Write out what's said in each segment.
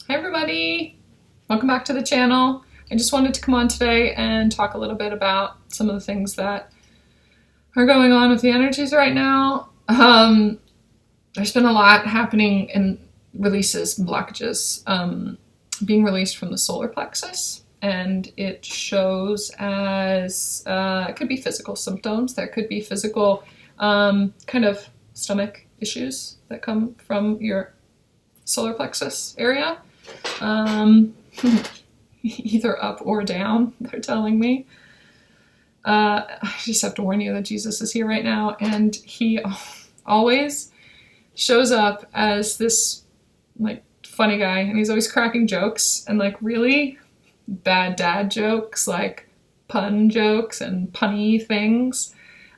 Hi everybody, welcome back to the channel. I just wanted to come on today and talk a little bit about some of the things that are going on with the energies right now. There's been a lot happening in releases and blockages being released from the solar plexus, and it shows as it could be physical symptoms. There could be physical kind of stomach issues that come from your solar plexus area. Either up or down, they're telling me. I just have to warn you that Jesus is here right now, and he always shows up as this like funny guy, and he's always cracking jokes and like really bad dad jokes, like pun jokes and punny things.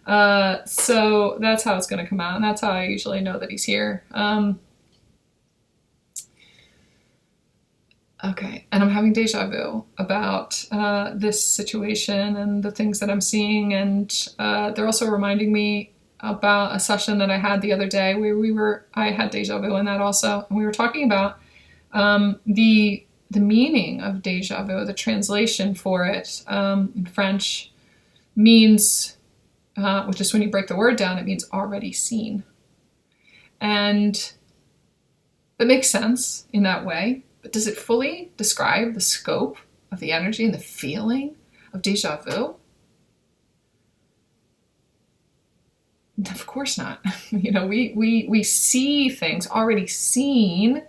So that's how it's going to come out, and that's how I usually know that he's here. Okay, and I'm having deja vu about this situation and the things that I'm seeing, and they're also reminding me about a session that I had the other day where I had deja vu in that also, and we were talking about the meaning of deja vu. The translation for it in French means, which is when you break the word down, it means already seen, and that makes sense in that way. But does it fully describe the scope of the energy and the feeling of deja vu? Of course not. You know, we see things already seen.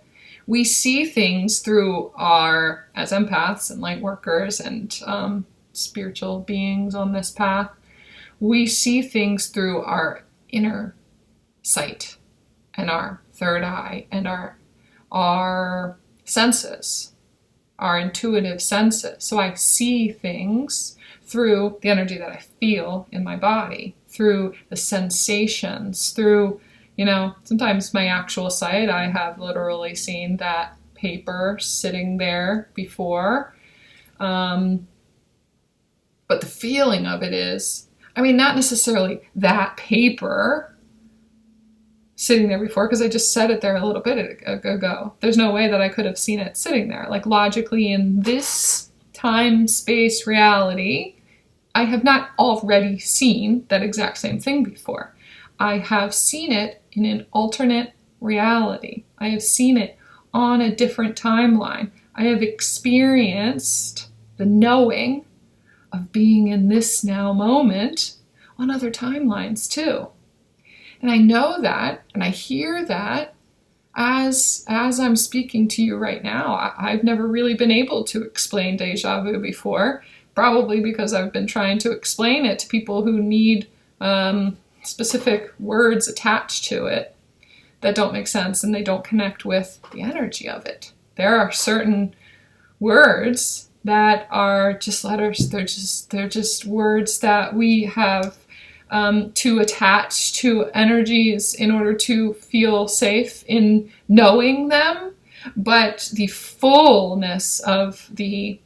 We see things through our, as empaths and light workers and spiritual beings on this path, we see things through our inner sight and our third eye and our senses, our intuitive senses. So I see things through the energy that I feel in my body, through the sensations, through, you know, sometimes my actual sight. I have literally seen that paper sitting there before. But the feeling of it is, I mean, not necessarily that paper sitting there before, because I just said it there a little bit ago. There's no way that I could have seen it sitting there. Like logically in this time, space, reality, I have not already seen that exact same thing before. I have seen it in an alternate reality. I have seen it on a different timeline. I have experienced the knowing of being in this now moment on other timelines too. And I know that, and I hear that as I'm speaking to you right now. I've never really been able to explain deja vu before, probably because I've been trying to explain it to people who need specific words attached to it that don't make sense and they don't connect with the energy of it. There are certain words that are just letters. They're just words that we have to attach to energies in order to feel safe in knowing them, but the fullness of the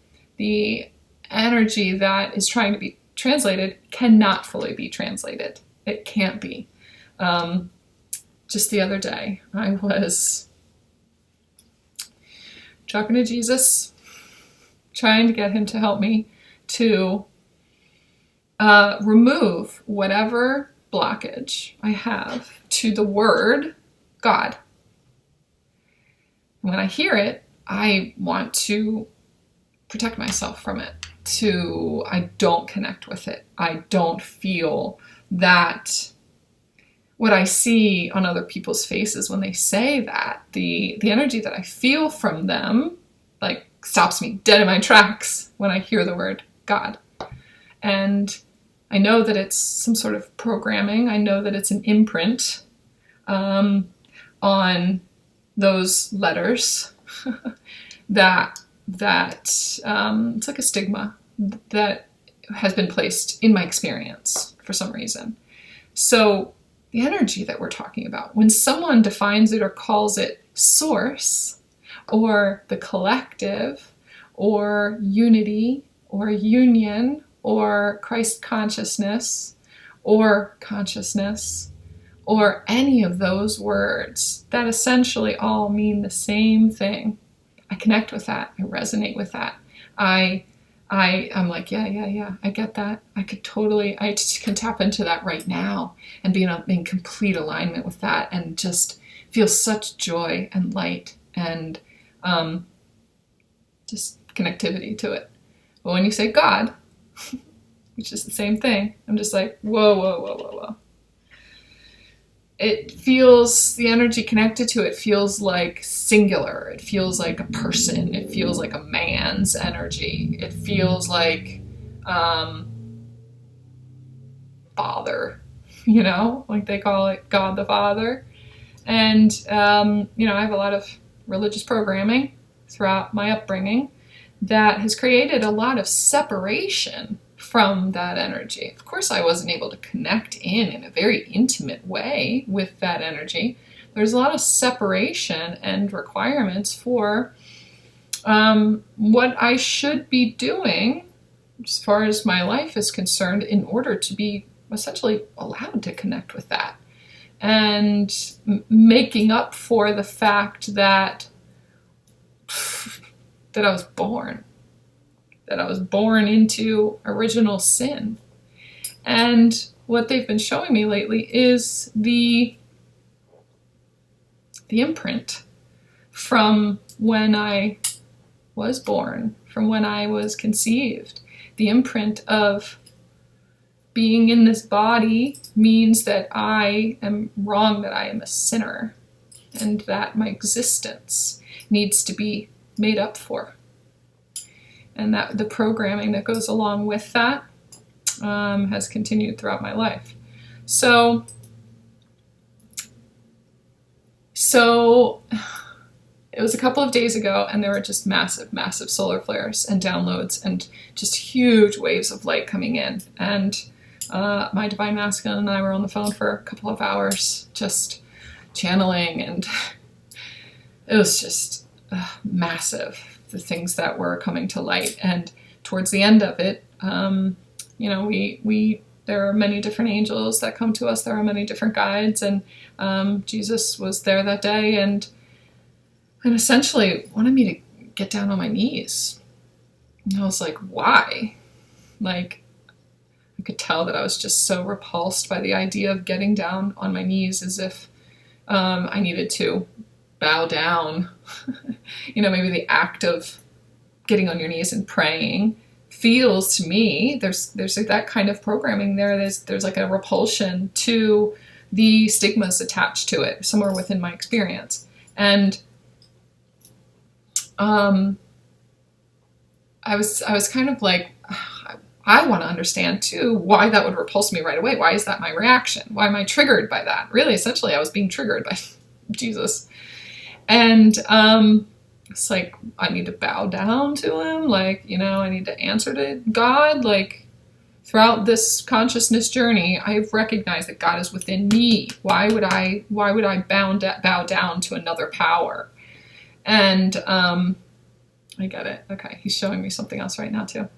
energy that is trying to be translated cannot fully be translated. It can't be. Just the other day, I was talking to Jesus, trying to get him to help me to remove whatever blockage I have to the word God. When I hear it, I want to protect myself from it. I don't connect with it. I don't feel that what I see on other people's faces when they say that, the energy that I feel from them, like stops me dead in my tracks when I hear the word God. And I know that it's some sort of programming. I know that it's an imprint on those letters that it's like a stigma that has been placed in my experience for some reason. So the energy that we're talking about, when someone defines it or calls it source or the collective or unity or union or Christ consciousness or consciousness or any of those words that essentially all mean the same thing. I connect with that. I resonate with that. I'm like, yeah, I get that. I just can tap into that right now and be in complete alignment with that and just feel such joy and light and just connectivity to it. But when you say God, which is the same thing, I'm just like, whoa. It feels, the energy connected to it feels like singular. It feels like a person. It feels like a man's energy. It feels like Father, like they call it God the Father. And, I have a lot of religious programming throughout my upbringing that has created a lot of separation from that energy. Of course, I wasn't able to connect in a very intimate way with that energy. There's a lot of separation and requirements for what I should be doing as far as my life is concerned in order to be essentially allowed to connect with that. And making up for the fact that I was born into original sin. And what they've been showing me lately is the imprint from when I was born, from when I was conceived. The imprint of being in this body means that I am wrong, that I am a sinner, and that my existence needs to be made up for. And that the programming that goes along with that has continued throughout my life. So it was a couple of days ago, and there were just massive solar flares and downloads and just huge waves of light coming in. And my Divine Masculine and I were on the phone for a couple of hours just channeling, and it was just massive, the things that were coming to light. And towards the end of it, there are many different angels that come to us. There are many different guides, and Jesus was there that day and essentially wanted me to get down on my knees. And I was like, why? Like, I could tell that I was just so repulsed by the idea of getting down on my knees, as if I needed to bow down. Maybe the act of getting on your knees and praying feels to me, there's like that kind of programming there. There's like a repulsion to the stigmas attached to it somewhere within my experience. And I was kind of like, I want to understand too why that would repulse me right away. Why is that my reaction? Why am I triggered by that? Really, essentially, I was being triggered by Jesus. And it's like, I need to bow down to him. Like, I need to answer to God. Like, throughout this consciousness journey, I've recognized that God is within me. Why would I bow down to another power? And I get it. Okay, he's showing me something else right now too.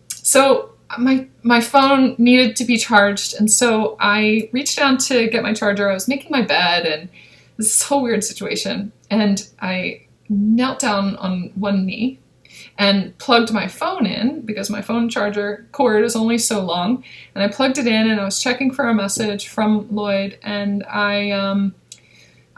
So my phone needed to be charged, and so I reached down to get my charger. I was making my bed, and this whole weird situation, and I knelt down on one knee and plugged my phone in, because my phone charger cord is only so long, and I plugged it in, and I was checking for a message from Lloyd, and I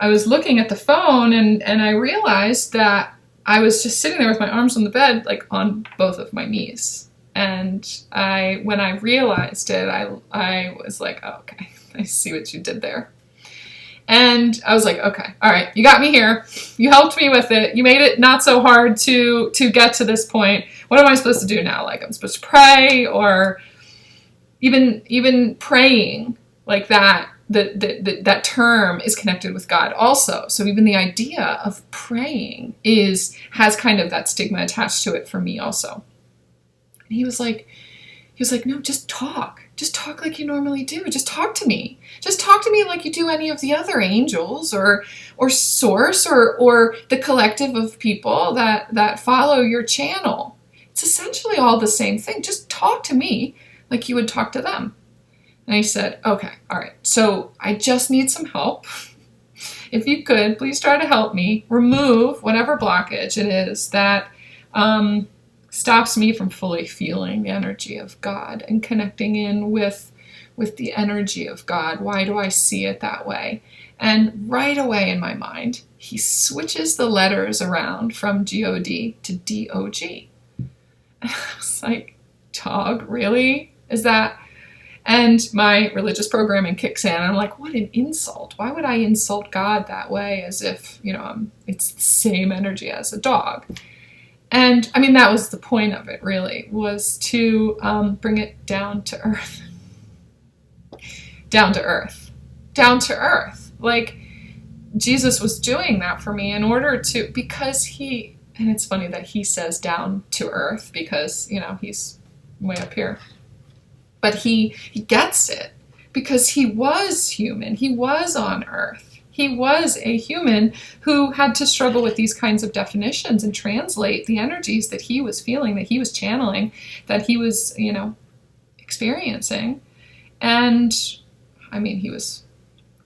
was looking at the phone, and I realized that I was just sitting there with my arms on the bed, like on both of my knees. And when I realized it, I was like, oh, okay, I see what you did there. And I was like, okay, all right, you got me here. You helped me with it. You made it not so hard to get to this point. What am I supposed to do now? Like, I'm supposed to pray, or even praying like that. That term is connected with God also. So even the idea of praying has kind of that stigma attached to it for me also. And he was like, no, just talk. Just talk like you normally do. Just talk to me. Just talk to me like you do any of the other angels or source or the collective of people that follow your channel. It's essentially all the same thing. Just talk to me like you would talk to them. And I said, okay, all right. So I just need some help. if you could, please try to help me remove whatever blockage it is that stops me from fully feeling the energy of God and connecting in with the energy of God. Why do I see it that way? And right away in my mind, he switches the letters around from G-O-D to D-O-G. And I was like, dog, really? Is that? And my religious programming kicks in, and I'm like, what an insult. Why would I insult God that way as if, it's the same energy as a dog? And I mean, that was the point of it, really, was to bring it down to earth. Down to earth. Down to earth. Like, Jesus was doing that for me in order to, because and it's funny that he says down to earth because, he's way up here. But he gets it because he was human. He was on earth. He was a human who had to struggle with these kinds of definitions and translate the energies that he was feeling, that he was channeling, that he was, experiencing. And I mean, he was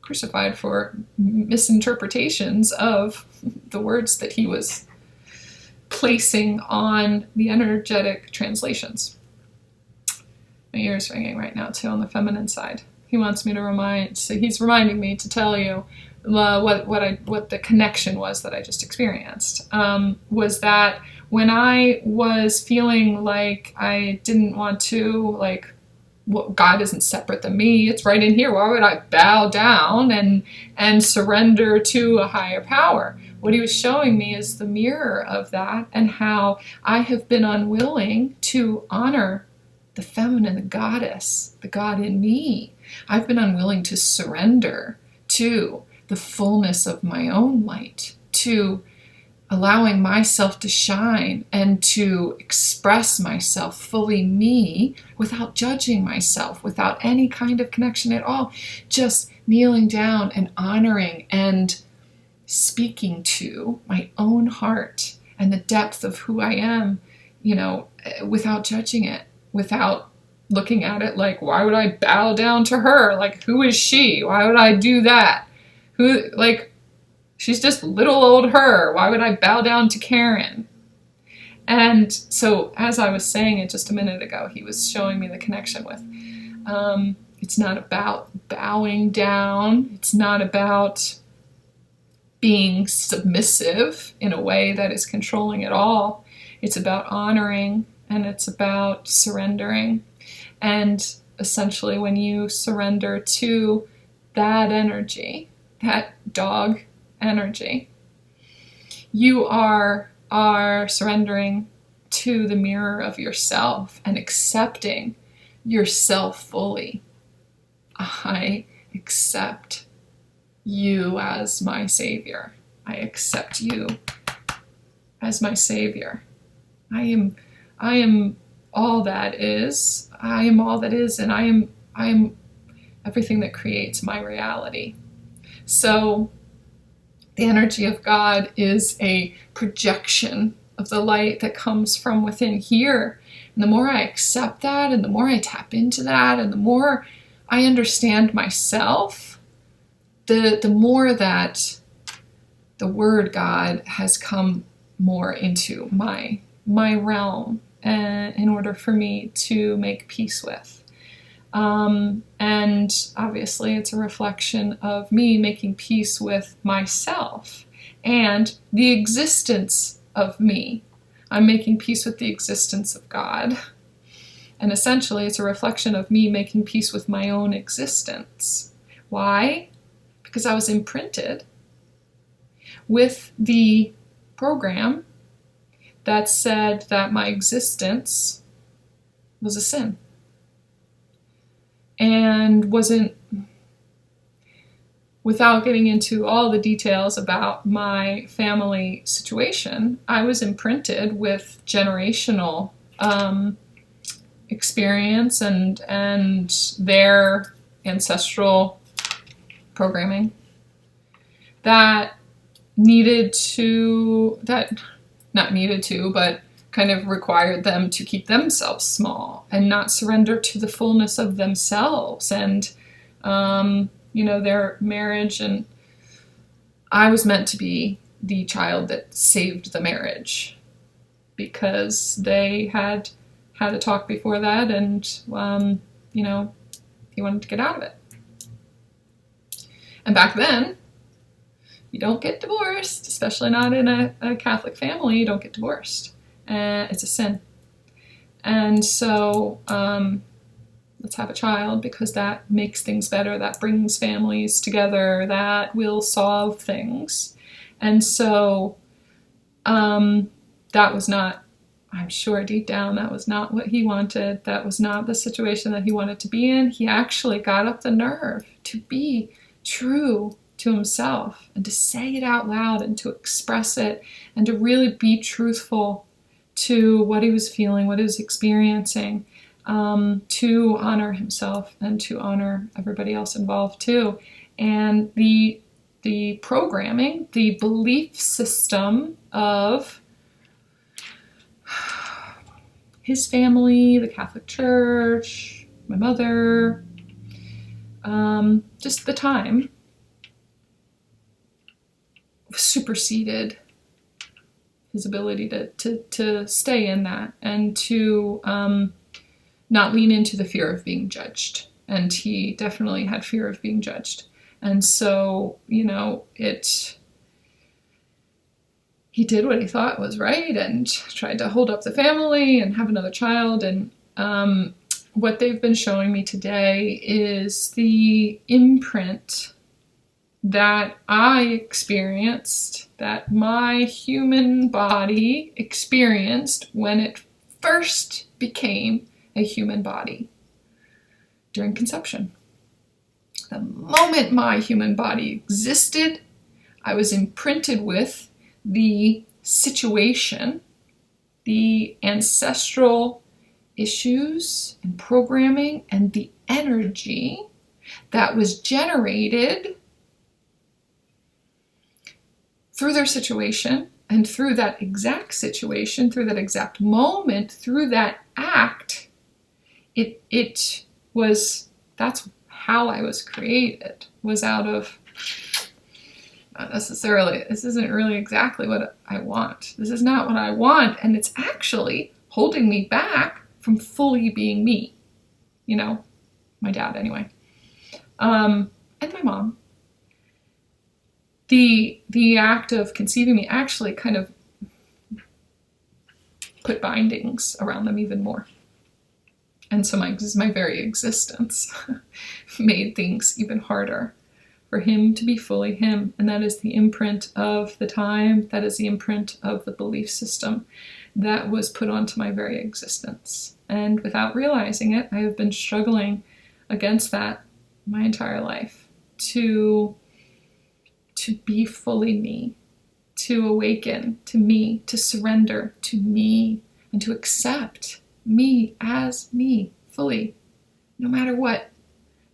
crucified for misinterpretations of the words that he was placing on the energetic translations. My ear's ringing right now too on the feminine side. He wants me to he's reminding me to tell you what the connection was that I just experienced. Was that when I was feeling like I didn't want to, God isn't separate than me, it's right in here. Why would I bow down and surrender to a higher power? What he was showing me is the mirror of that, and how I have been unwilling to honor the feminine, the goddess, the God in me. I've been unwilling to surrender to the fullness of my own light, to allowing myself to shine and to express myself fully me without judging myself, without any kind of connection at all, just kneeling down and honoring and speaking to my own heart and the depth of who I am, without judging it, without looking at it like, why would I bow down to her? Like, who is she? Why would I do that? She's just little old her. Why would I bow down to Karen? And so, as I was saying it just a minute ago, he was showing me the connection with, it's not about bowing down. It's not about being submissive in a way that is controlling at all. It's about honoring, and it's about surrendering. And essentially, when you surrender to that energy, that dog energy, you are surrendering to the mirror of yourself and accepting yourself fully. I accept you as my savior. I accept you as my savior. I am all that is. I am all that is, and I am everything that creates my reality. So the energy of God is a projection of the light that comes from within here. And the more I accept that, and the more I tap into that, and the more I understand myself, the more that the word God has come more into my realm, in order for me to make peace with. And obviously it's a reflection of me making peace with myself and the existence of me. I'm making peace with the existence of God. And essentially it's a reflection of me making peace with my own existence. Why? Because I was imprinted with the program that said that my existence was a sin. And wasn't, without getting into all the details about my family situation, I was imprinted with generational experience and their ancestral programming that but kind of required them to keep themselves small and not surrender to the fullness of themselves and, their marriage and I was meant to be the child that saved the marriage, because they had had a talk before that, and he wanted to get out of it. And back then, you don't get divorced, especially not in a Catholic family. You don't get divorced. It's a sin. And so let's have a child, because that makes things better. That brings families together. That will solve things. And so that was not, I'm sure deep down, that was not what he wanted. That was not the situation that he wanted to be in. He actually got up the nerve to be true to himself and to say it out loud and to express it and to really be truthful to what he was feeling, what he was experiencing, to honor himself and to honor everybody else involved too. And the programming, the belief system of his family, the Catholic Church, my mother, just the time, superseded his ability to stay in that and to not lean into the fear of being judged. And he definitely had fear of being judged. And so, he did what he thought was right and tried to hold up the family and have another child. And what they've been showing me today is the imprint that I experienced, that my human body experienced when it first became a human body during conception. The moment my human body existed, I was imprinted with the situation, the ancestral issues and programming, and the energy that was generated through their situation and through that exact situation, through that exact moment, through that act. It was, that's how I was created, was out of, not necessarily, this isn't really exactly what I want. This is not what I want, and it's actually holding me back from fully being me. My dad anyway. And my mom. The act of conceiving me actually kind of put bindings around them even more. And so my very existence made things even harder for him to be fully him. And that is the imprint of the time. That is the imprint of the belief system that was put onto my very existence. And without realizing it, I have been struggling against that my entire life, to be fully me, to awaken to me, to surrender to me, and to accept me as me fully, no matter what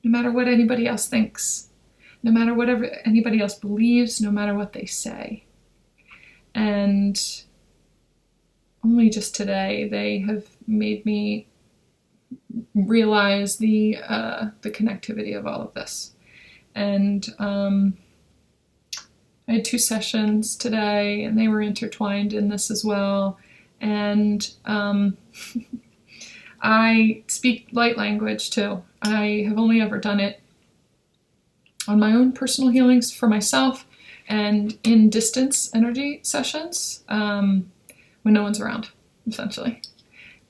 anybody else thinks, no matter whatever anybody else believes, no matter what they say. And only just today they have made me realize the connectivity of all of this. And I had 2 sessions today, and they were intertwined in this as well. And I speak light language too. I have only ever done it on my own personal healings for myself and in distance energy sessions when no one's around, essentially.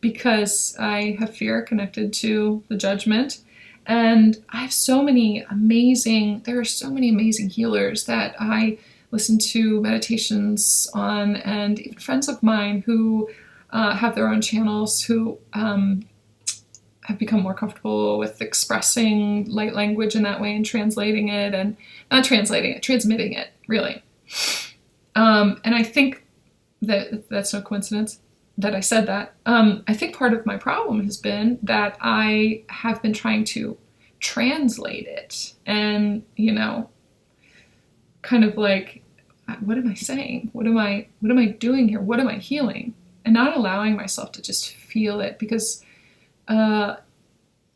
Because I have fear connected to the judgment. And I have there are so many amazing healers that I listen to meditations on, and even friends of mine who have their own channels, who have become more comfortable with expressing light language in that way and translating it, and not translating it, transmitting it, really. And I think that's no coincidence that I said that. I think part of my problem has been that I have been trying to translate it and, kind of like, what am I saying? What am I doing here? What am I healing? And not allowing myself to just feel it, because,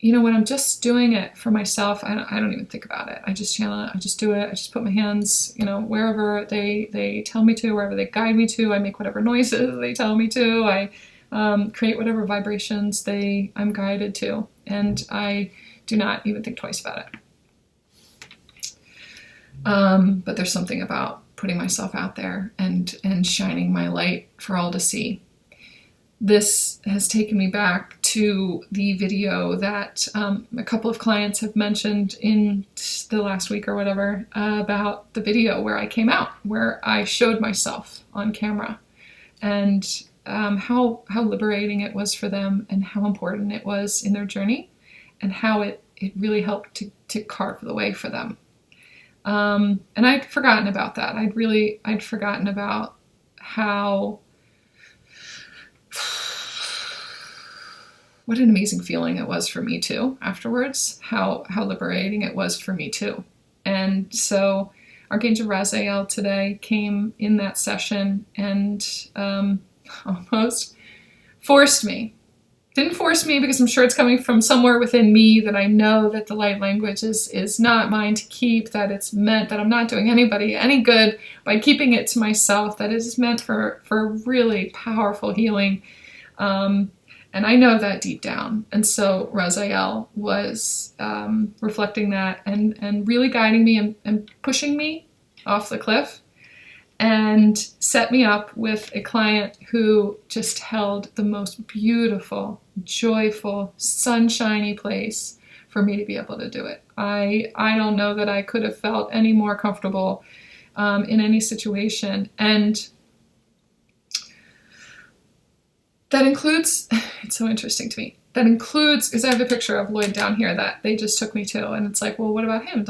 when I'm just doing it for myself, I don't even think about it. I just channel it. I just do it. I just put my hands, wherever they tell me to, wherever they guide me to. I make whatever noises they tell me to. I create whatever vibrations I'm guided to. And I do not even think twice about it. But there's something about putting myself out there and shining my light for all to see. This has taken me back to the video that a couple of clients have mentioned in the last week or whatever, about the video where I came out, where I showed myself on camera, and how liberating it was for them, and how important it was in their journey, and how it really helped to carve the way for them. And I'd forgotten about that. I'd forgotten about how, what an amazing feeling it was for me too afterwards, how liberating it was for me too. And so Archangel Raziel today came in that session and almost forced me. Didn't force me, because I'm sure it's coming from somewhere within me that I know that the light language is not mine to keep, that it's meant, that I'm not doing anybody any good by keeping it to myself, that it is meant for really powerful healing. And I know that deep down. And so Raziel was reflecting that and really guiding me and pushing me off the cliff, and set me up with a client who just held the most beautiful, joyful, sunshiny place for me to be able to do it. I don't know that I could have felt any more comfortable in any situation. And that includes, it's so interesting to me, that includes, because I have a picture of Lloyd down here that they just took me to, and it's like, well, what about him?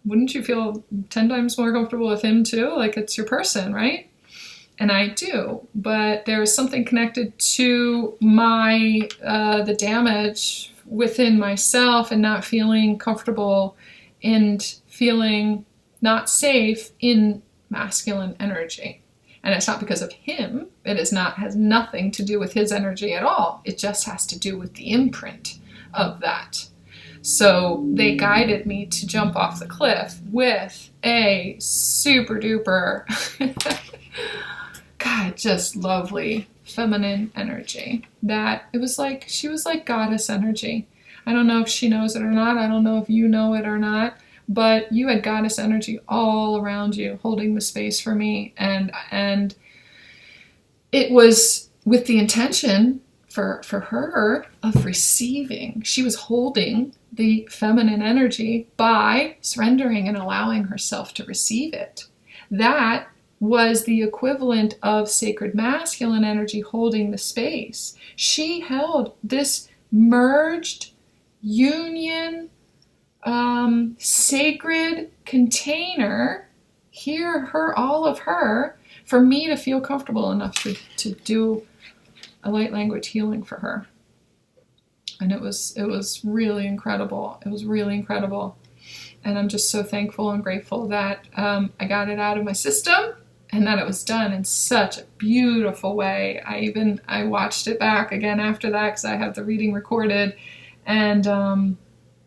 Wouldn't you feel 10 times more comfortable with him too? Like, it's your person, right? And I do, but there's something connected to the damage within myself, and not feeling comfortable and feeling not safe in masculine energy. And it's not because of him. Has nothing to do with his energy at all. It just has to do with the imprint of that. So they guided me to jump off the cliff with a super duper, God, just lovely feminine energy. That it was like, she was like goddess energy. I don't know if she knows it or not. I don't know if you know it or not, but you had goddess energy all around you, holding the space for me. And it was with the intention for her of receiving. She was holding the feminine energy by surrendering and allowing herself to receive it. That was the equivalent of sacred masculine energy holding the space. She held this merged union, sacred container, all of her, for me to feel comfortable enough to do a light language healing for her. And it was really incredible. It was really incredible. And I'm just so thankful and grateful that I got it out of my system, and that it was done in such a beautiful way. I watched it back again after that, because I have the reading recorded, and I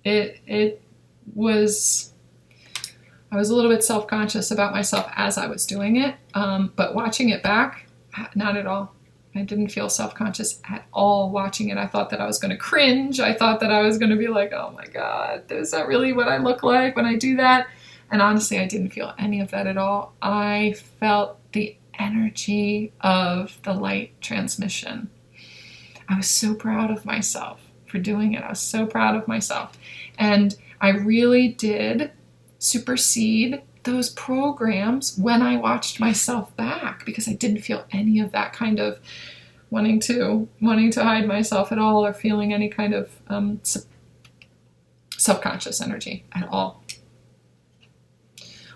was a little bit self-conscious about myself as I was doing it, but watching it back, not at all. I didn't feel self-conscious at all watching it. I thought that I was going to cringe. I thought that I was going to be like, oh my God, is that really what I look like when I do that? And honestly, I didn't feel any of that at all. I felt the energy of the light transmission. I was so proud of myself for doing it. I was so proud of myself. And I really did supersede those programs when I watched myself back, because I didn't feel any of that kind of wanting to hide myself at all, or feeling any kind of self-conscious energy at all.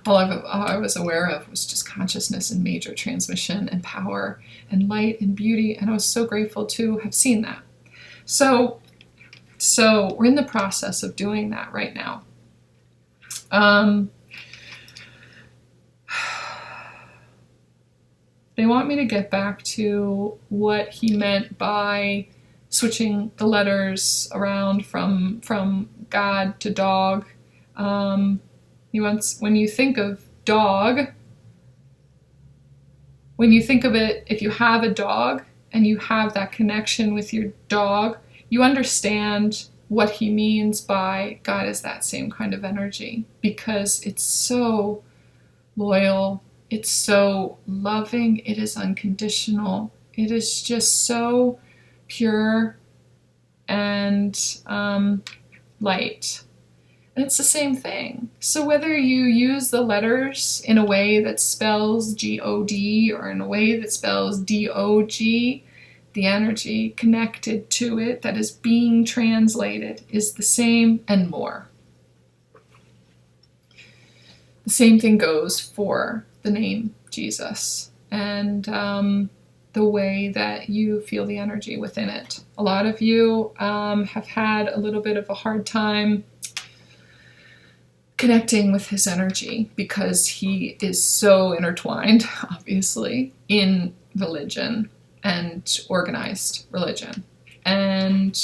All I was aware of was just consciousness and major transmission and power and light and beauty, and I was so grateful to have seen that. So we're in the process of doing that right now. They want me to get back to what he meant by switching the letters around from God to dog. When you think of dog, when you think of it, if you have a dog and you have that connection with your dog, you understand what he means by God is that same kind of energy, because it's so loyal, it's so loving, it is unconditional, it is just so pure and light. And it's the same thing. So whether you use the letters in a way that spells G-O-D or in a way that spells D-O-G, the energy connected to it that is being translated is the same and more. The same thing goes for the name Jesus and the way that you feel the energy within it. A lot of you have had a little bit of a hard time connecting with his energy because he is so intertwined, obviously, in religion and organized religion. And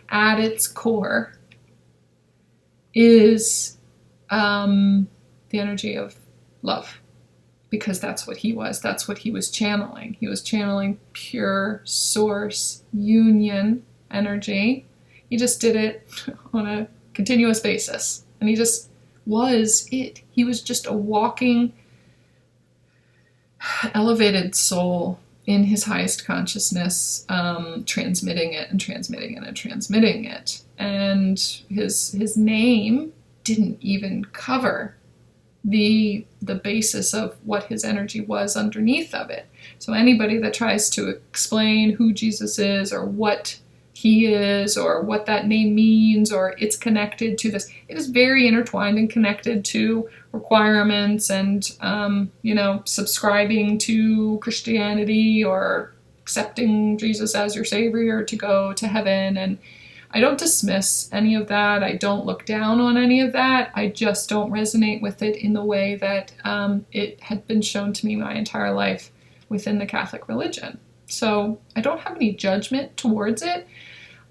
at its core is the energy of love, because that's what he was. That's what he was channeling. He was channeling pure source union energy. He just did it on a continuous basis. And he just was it. He was just a walking, elevated soul in his highest consciousness, transmitting it and transmitting it and transmitting it. And his name didn't even cover the basis of what his energy was underneath of it. So anybody that tries to explain who Jesus is or what he is or what that name means or it's connected to this, it is very intertwined and connected to requirements and subscribing to Christianity or accepting Jesus as your savior to go to heaven. And I don't dismiss any of that. I don't look down on any of that. I just don't resonate with it in the way that it had been shown to me my entire life within the Catholic religion. So I don't have any judgment towards it.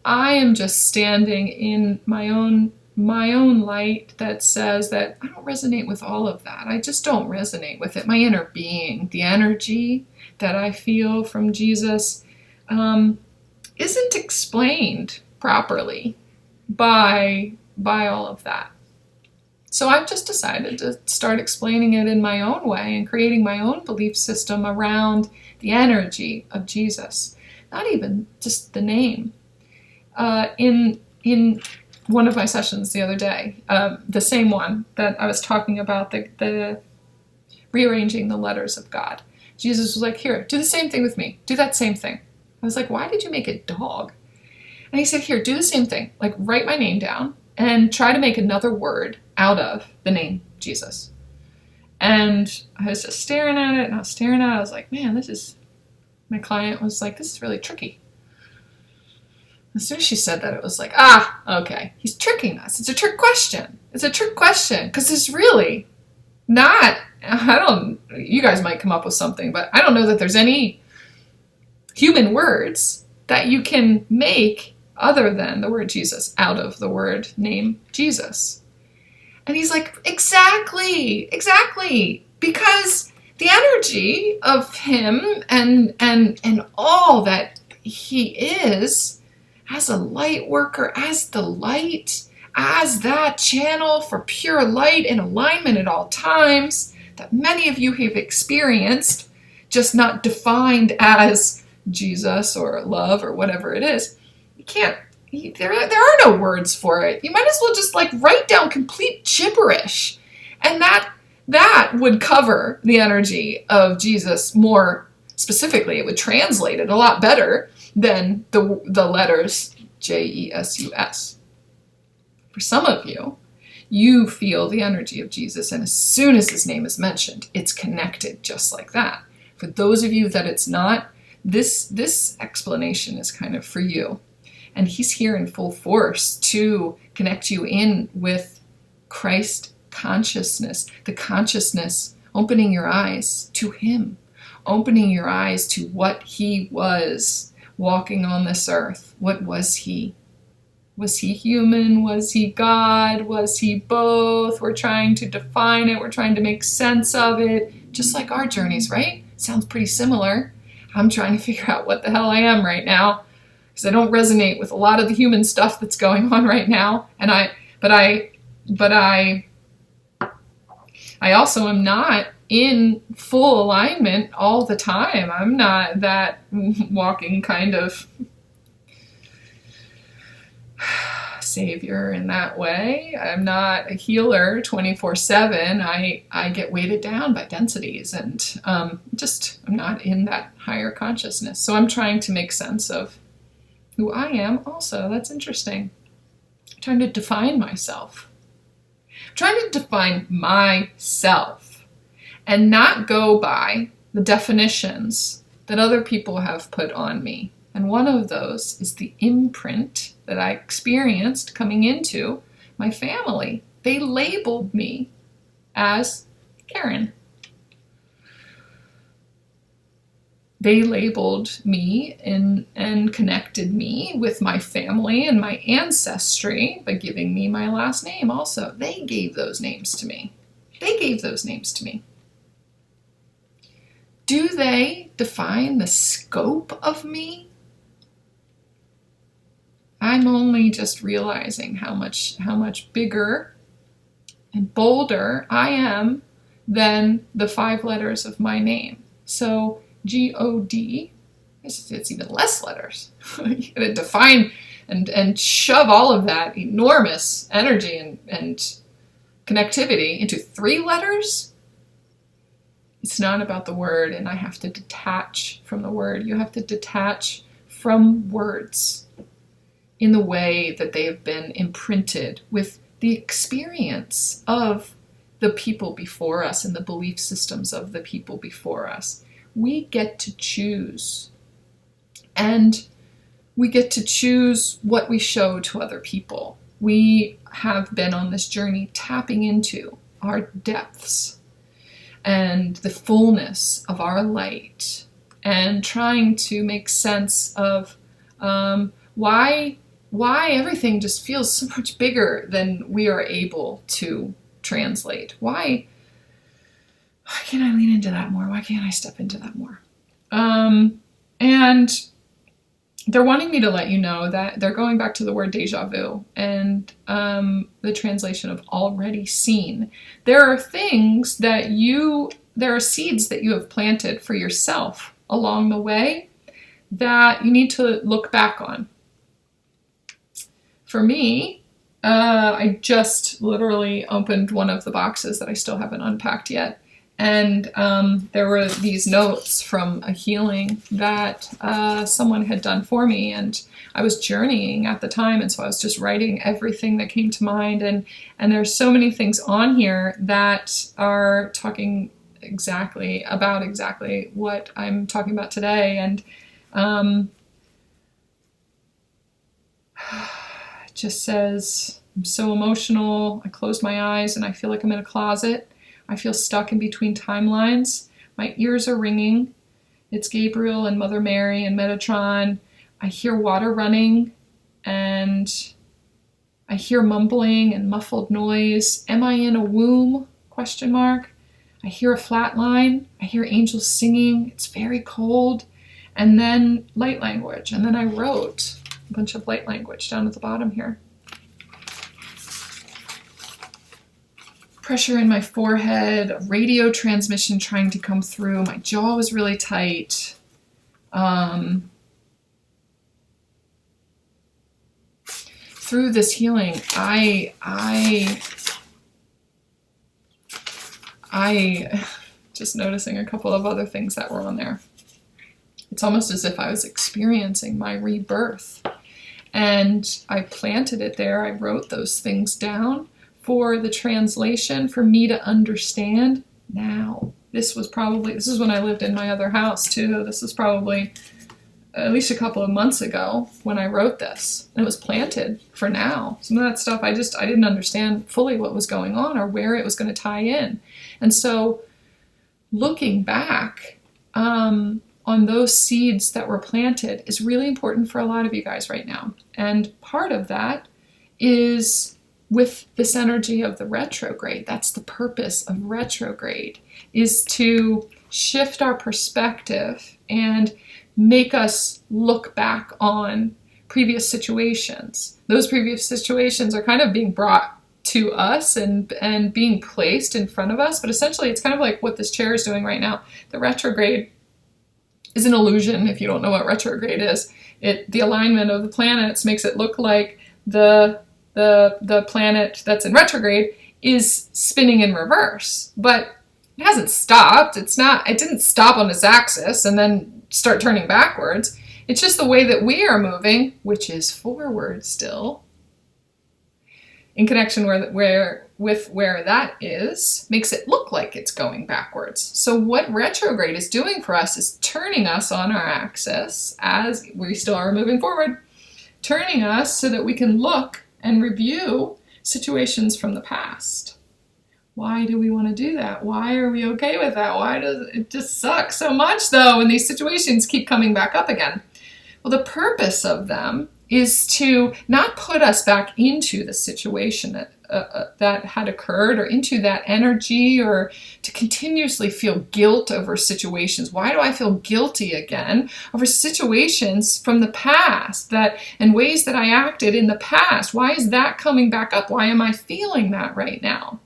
I am just standing in my own light that says that I don't resonate with all of that. I just don't resonate with it. My inner being, the energy that I feel from Jesus isn't explained properly by all of that. So I've just decided to start explaining it in my own way and creating my own belief system around the energy of Jesus, not even just the name. In one of my sessions the other day, the same one that I was talking about, the rearranging the letters of God, Jesus was like, here, do the same thing with me. Do that same thing. I was like, why did you make it dog? And he said, here, do the same thing. Like, write my name down and try to make another word out of the name Jesus. And I was just staring at it, and I was staring at it. I was like, man, my client was like, this is really tricky. As soon as she said that, it was like, okay, he's tricking us. It's a trick question. It's a trick question, because it's really not, you guys might come up with something, but I don't know that there's any human words that you can make other than the word Jesus out of the word name Jesus. And he's like, exactly, because the energy of him and all that he is as a light worker, as the light, as that channel for pure light in alignment at all times that many of you have experienced, just not defined as Jesus or love or whatever it is. There are no words for it. You might as well just write down complete gibberish, and that would cover the energy of Jesus more specifically. It would translate it a lot better than the letters Jesus. For some of you, you feel the energy of Jesus, and as soon as his name is mentioned, it's connected just like that. For those of you that it's not, this explanation is kind of for you. And he's here in full force to connect you in with Christ consciousness, the consciousness, opening your eyes to him, opening your eyes to what he was, walking on this earth. What was he? Was he human? Was he God? Was he both? We're trying to define it. We're trying to make sense of it. Just like our journeys, right? Sounds pretty similar. I'm trying to figure out what the hell I am right now, because I don't resonate with a lot of the human stuff that's going on right now. But I also am not in full alignment all the time. I'm not that walking kind of savior in that way. I'm not a healer 24/7. I get weighted down by densities, and I'm not in that higher consciousness. So I'm trying to make sense of who I am also. That's interesting. I'm trying to define myself. I'm trying to define myself and not go by the definitions that other people have put on me. And one of those is the imprint that I experienced coming into my family. They labeled me as Karen. They labeled me and connected me with my family and my ancestry by giving me my last name also. They gave those names to me. Do they define the scope of me? I'm only just realizing how much bigger and bolder I am than the 5 letters of my name. So G-O-D, it's even less letters. You gotta define and shove all of that enormous energy and connectivity into 3 letters. It's not about the word, and I have to detach from the word. You have to detach from words in the way that they have been imprinted with the experience of the people before us and the belief systems of the people before us. We get to choose. And we get to choose what we show to other people. We have been on this journey tapping into our depths and the fullness of our light and trying to make sense of why everything just feels so much bigger than we are able to translate. Why can't I lean into that more? Why can't I step into that more? And they're wanting me to let you know that they're going back to the word deja vu and the translation of already seen. There are seeds that you have planted for yourself along the way that you need to look back on. For me, I just literally opened one of the boxes that I still haven't unpacked yet. And there were these notes from a healing that someone had done for me. And I was journeying at the time. And so I was just writing everything that came to mind. And there's so many things on here that are talking exactly what I'm talking about today. And it just says, I'm so emotional. I close my eyes and I feel like I'm in a closet. I feel stuck in between timelines. My ears are ringing. It's Gabriel and Mother Mary and Metatron. I hear water running and I hear mumbling and muffled noise. Am I in a womb? ? I hear a flat line. I hear angels singing. It's very cold. And then light language. And then I wrote a bunch of light language down at the bottom here. Pressure in my forehead, a radio transmission trying to come through. My jaw was really tight. Through this healing, I just noticing a couple of other things that were on there. It's almost as if I was experiencing my rebirth. And I planted it there. I wrote those things down for the translation, for me to understand now. This is when I lived in my other house too. This is probably at least a couple of months ago when I wrote this. And it was planted for now. Some of that stuff, I didn't understand fully what was going on or where it was going to tie in. And so looking back, on those seeds that were planted is really important for a lot of you guys right now. And part of that is with this energy of the retrograde. That's the purpose of retrograde, is to shift our perspective and make us look back on previous situations. Those previous situations are kind of being brought to us and being placed in front of us, but essentially it's kind of like what this chair is doing right now. The retrograde is an illusion if you don't know what retrograde is. The alignment of the planets makes it look like the planet that's in retrograde is spinning in reverse, but it hasn't stopped. It didn't stop on its axis and then start turning backwards. It's just the way that we are moving, which is forward still, in connection with where that is, makes it look like it's going backwards. So what retrograde is doing for us is turning us on our axis as we still are moving forward, turning us so that we can look and review situations from the past. Why do we want to do that? Why are we okay with that? Why does it just suck so much though when these situations keep coming back up again? Well, the purpose of them is to not put us back into the situation that had occurred or into that energy, or to continuously feel guilt over situations. Why do I feel guilty again over situations from the past and ways that I acted in the past? Why is that coming back up? Why am I feeling that right now?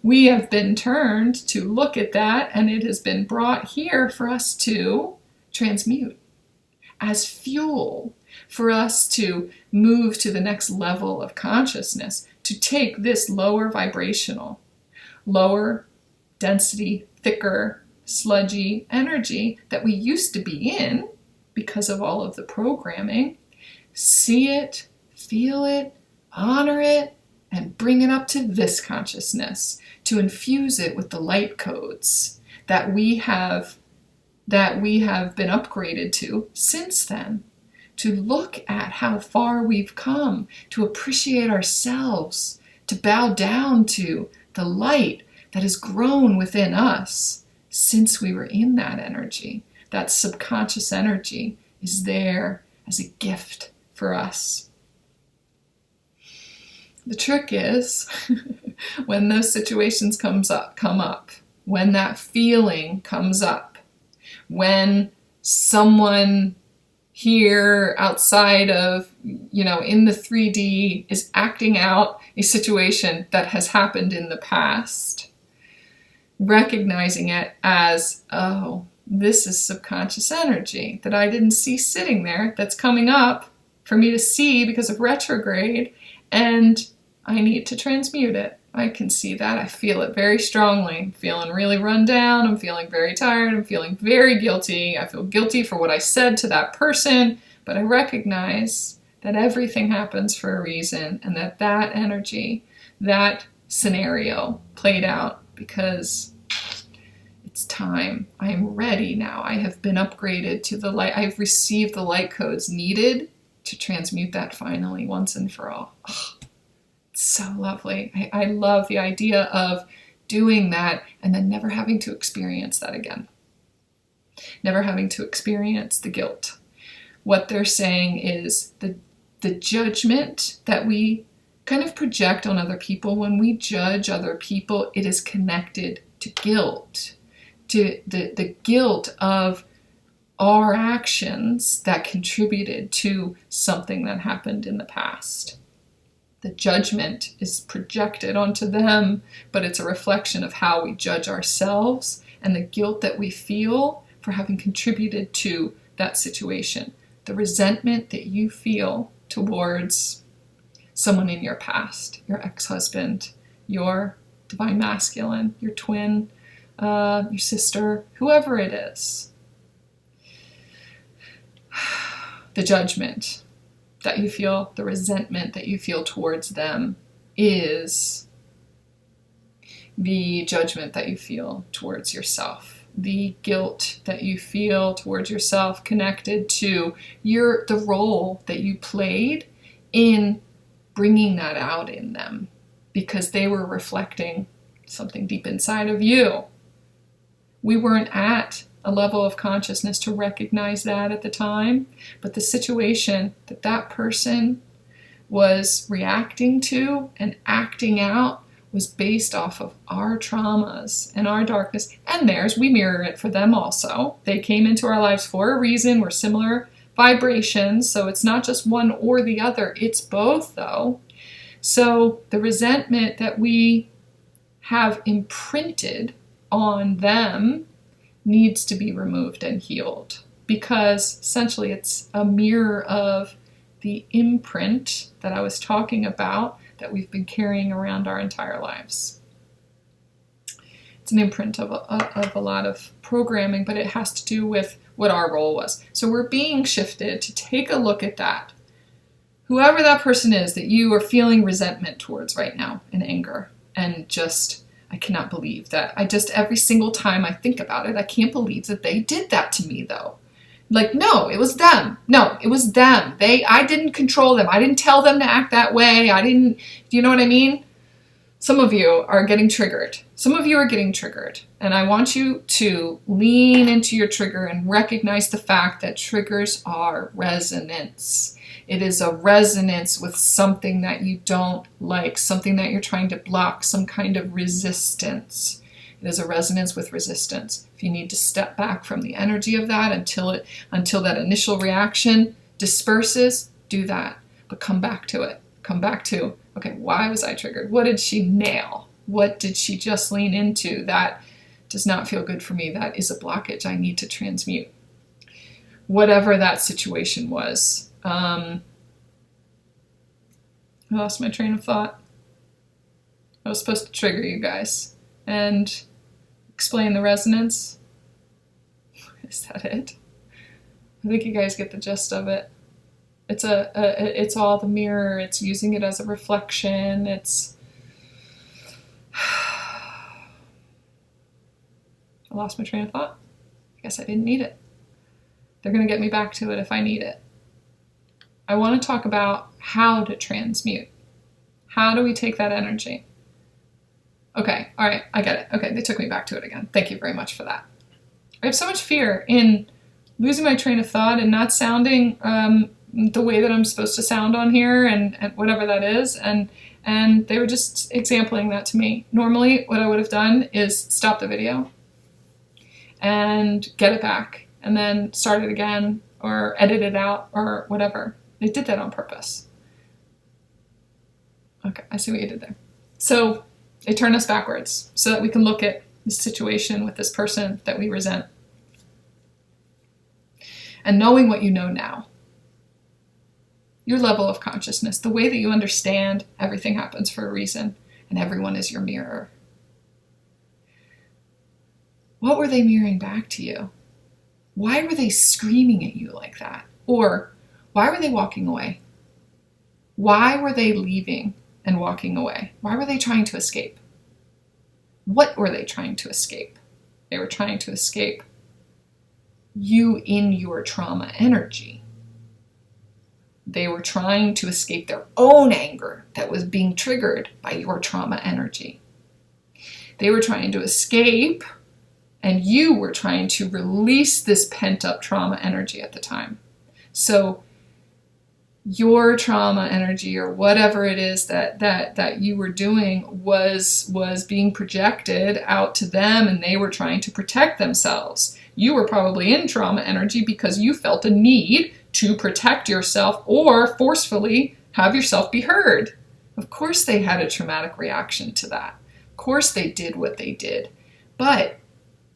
We have been turned to look at that, and it has been brought here for us to transmute as fuel, for us to move to the next level of consciousness, to take this lower vibrational, lower density, thicker, sludgy energy that we used to be in because of all of the programming, see it, feel it, honor it, and bring it up to this consciousness, to infuse it with the light codes that we have been upgraded to since then, to look at how far we've come, to appreciate ourselves, to bow down to the light that has grown within us since we were in that energy. That subconscious energy is there as a gift for us. The trick is when those situations come up, when that feeling comes up, when someone here outside of, in the 3D is acting out a situation that has happened in the past, recognizing it as, oh, this is subconscious energy that I didn't see sitting there, that's coming up for me to see because of retrograde, and I need to transmute it. I can see that. I feel it very strongly. I'm feeling really run down. I'm feeling very tired. I'm feeling very guilty. I feel guilty for what I said to that person, but I recognize that everything happens for a reason, and that energy, that scenario played out because it's time. I am ready now. I have been upgraded to the light. I've received the light codes needed to transmute that finally, once and for all. Oh, it's so lovely. I love the idea of doing that and then never having to experience that again. Never having to experience the guilt. What they're saying is the judgment that we kind of project on other people. When we judge other people, it is connected to guilt, to the guilt of our actions that contributed to something that happened in the past. The judgment is projected onto them, but it's a reflection of how we judge ourselves and the guilt that we feel for having contributed to that situation. The resentment that you feel towards someone in your past, your ex-husband, your divine masculine, your twin, your sister, whoever it is. The judgment that you feel, the resentment that you feel towards them is the judgment that you feel towards yourself. The guilt that you feel towards yourself connected to the role that you played in bringing that out in them, because they were reflecting something deep inside of you. We weren't at a level of consciousness to recognize that at the time. But the situation that that person was reacting to and acting out was based off of our traumas and our darkness and theirs. We mirror it for them also. They came into our lives for a reason. We're similar vibrations, so it's not just one or the other. It's both, though. So the resentment that we have imprinted on them needs to be removed and healed, because essentially it's a mirror of the imprint that I was talking about that we've been carrying around our entire lives. It's an imprint of a lot of programming, but it has to do with what our role was. So we're being shifted to take a look at that. Whoever that person is that you are feeling resentment towards right now and anger, and just, I cannot believe that. Every single time I think about it, I can't believe that they did that to me though. Like, no, it was them. No, it was them. I didn't control them. I didn't tell them to act that way. Do you know what I mean? Some of you are getting triggered. And I want you to lean into your trigger and recognize the fact that triggers are resonance. It is a resonance with something that you don't like, something that you're trying to block, some kind of resistance. It is a resonance with resistance. If you need to step back from the energy of that until that initial reaction disperses, do that. But come back to it. Come back to, okay, why was I triggered? What did she nail? What did she just lean into that does not feel good for me? That is a blockage I need to transmute. Whatever that situation was. I lost my train of thought. I was supposed to trigger you guys and explain the resonance. Is that it? I think you guys get the gist of it. It's all the mirror. It's using it as a reflection. I lost my train of thought. I guess I didn't need it. They're going to get me back to it if I need it. I want to talk about how to transmute. How do we take that energy? Okay, all right, I get it. Okay, they took me back to it again. Thank you very much for that. I have so much fear in losing my train of thought and not sounding the way that I'm supposed to sound on here and whatever that is. And they were just exempling that to me. Normally, what I would have done is stop the video and get it back and then start it again or edit it out or whatever. They did that on purpose. Okay, I see what you did there. So they turn us backwards so that we can look at the situation with this person that we resent. And knowing what you know now, your level of consciousness, the way that you understand everything happens for a reason and everyone is your mirror. What were they mirroring back to you? Why were they screaming at you like that? Or why were they walking away? Why were they leaving and walking away? Why were they trying to escape? What were they trying to escape? They were trying to escape you in your trauma energy. They were trying to escape their own anger that was being triggered by your trauma energy. They were trying to escape, and you were trying to release this pent-up trauma energy at the time. So your trauma energy, or whatever it is that you were doing, was being projected out to them, and they were trying to protect themselves. You were probably in trauma energy because you felt a need to protect yourself or forcefully have yourself be heard. Of course they had a traumatic reaction to that. Of course they did what they did. But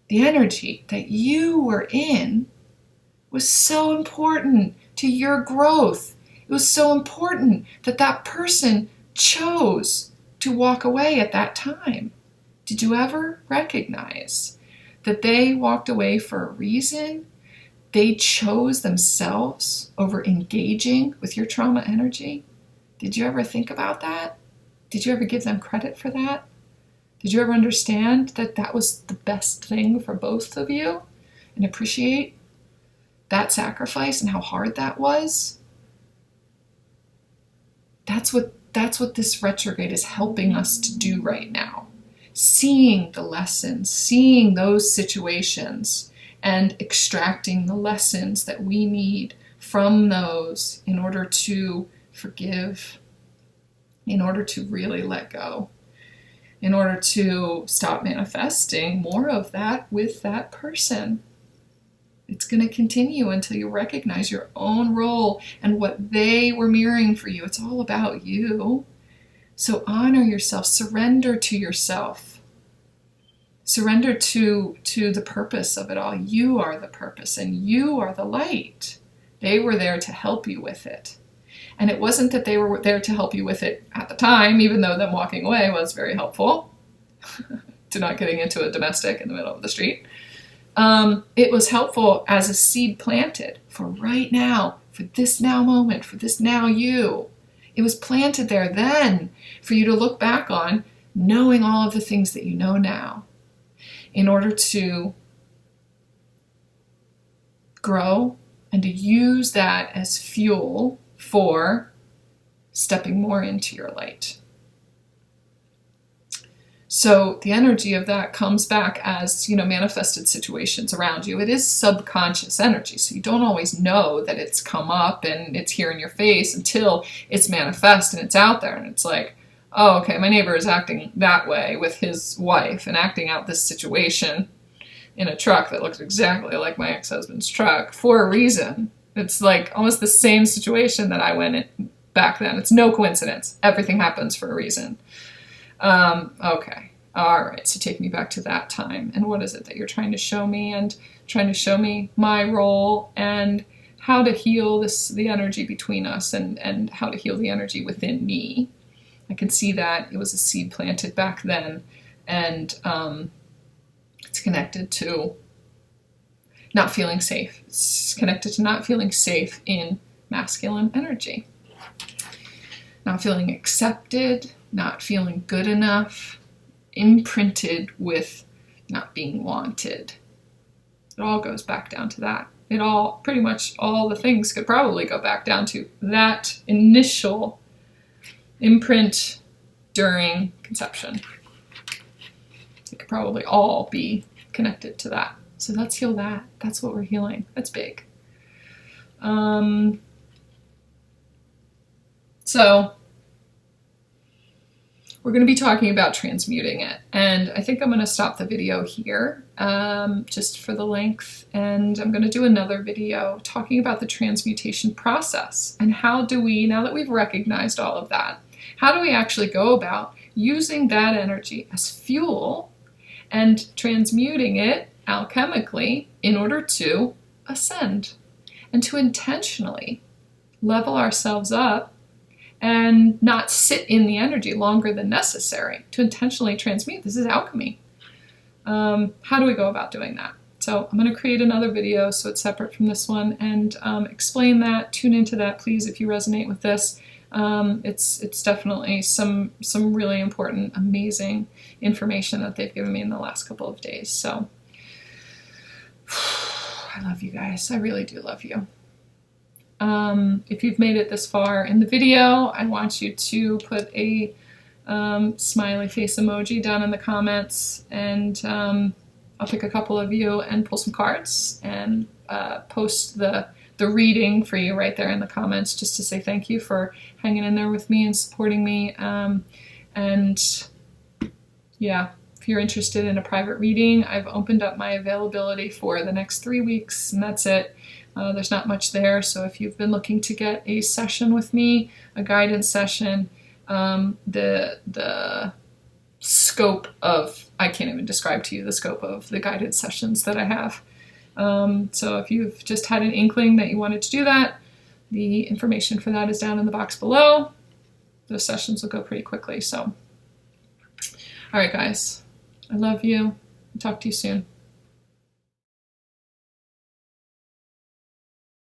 the energy that you were in was so important to your growth. It was so important that that person chose to walk away at that time. Did you ever recognize that they walked away for a reason? They chose themselves over engaging with your trauma energy? Did you ever think about that? Did you ever give them credit for that? Did you ever understand that that was the best thing for both of you and appreciate that sacrifice and how hard that was? That's what this retrograde is helping us to do right now. Seeing the lessons, seeing those situations, and extracting the lessons that we need from those in order to forgive, in order to really let go, in order to stop manifesting more of that with that person. It's going to continue until you recognize your own role and what they were mirroring for you. It's all about you. So honor yourself, surrender to yourself. Surrender to the purpose of it all. You are the purpose and you are the light. They were there to help you with it. And it wasn't that they were there to help you with it at the time, even though them walking away was very helpful to not getting into a domestic in the middle of the street. It was helpful as a seed planted for right now, for this now moment, for this now you. It was planted there then for you to look back on, knowing all of the things that you know now, in order to grow and to use that as fuel for stepping more into your light. So the energy of that comes back as, manifested situations around you. It is subconscious energy, so you don't always know that it's come up and it's here in your face until it's manifest and it's out there. And it's like, oh, okay, my neighbor is acting that way with his wife and acting out this situation in a truck that looks exactly like my ex-husband's truck for a reason. It's like almost the same situation that I went in back then. It's no coincidence. Everything happens for a reason. Okay. All right. So take me back to that time. And what is it that you're trying to show me, and trying to show me my role and how to heal the energy between us, and how to heal the energy within me. I can see that it was a seed planted back then, and it's connected to not feeling safe. It's connected to not feeling safe in masculine energy. Not feeling accepted, not feeling good enough, imprinted with not being wanted. It all goes back down to that. Pretty much all the things could probably go back down to that initial imprint during conception. It could probably all be connected to that. So let's heal that. That's what we're healing. That's big. So we're going to be talking about transmuting it. And I think I'm going to stop the video here just for the length. And I'm going to do another video talking about the transmutation process. And how do we, now that we've recognized all of that, how do we actually go about using that energy as fuel and transmuting it alchemically in order to ascend and to intentionally level ourselves up and not sit in the energy longer than necessary, to intentionally transmute. This is alchemy. How do we go about doing that? So I'm going to create another video so it's separate from this one, and explain that. Tune into that, please, if you resonate with this. It's definitely some really important, amazing information that they've given me in the last couple of days. So I love you guys. I really do love you. If you've made it this far in the video, I want you to put a smiley face emoji down in the comments, and I'll pick a couple of you and pull some cards and post the reading for you right there in the comments, just to say thank you for hanging in there with me and supporting me. And yeah, if you're interested in a private reading, I've opened up my availability for the next 3 weeks, and that's it. There's not much there, so if you've been looking to get a session with me, a guidance session, the scope of, I can't even describe to you the scope of the guidance sessions that I have. So if you've just had an inkling that you wanted to do that, the information for that is down in the box below. Those sessions will go pretty quickly. So, all right, guys, I love you. I'll talk to you soon.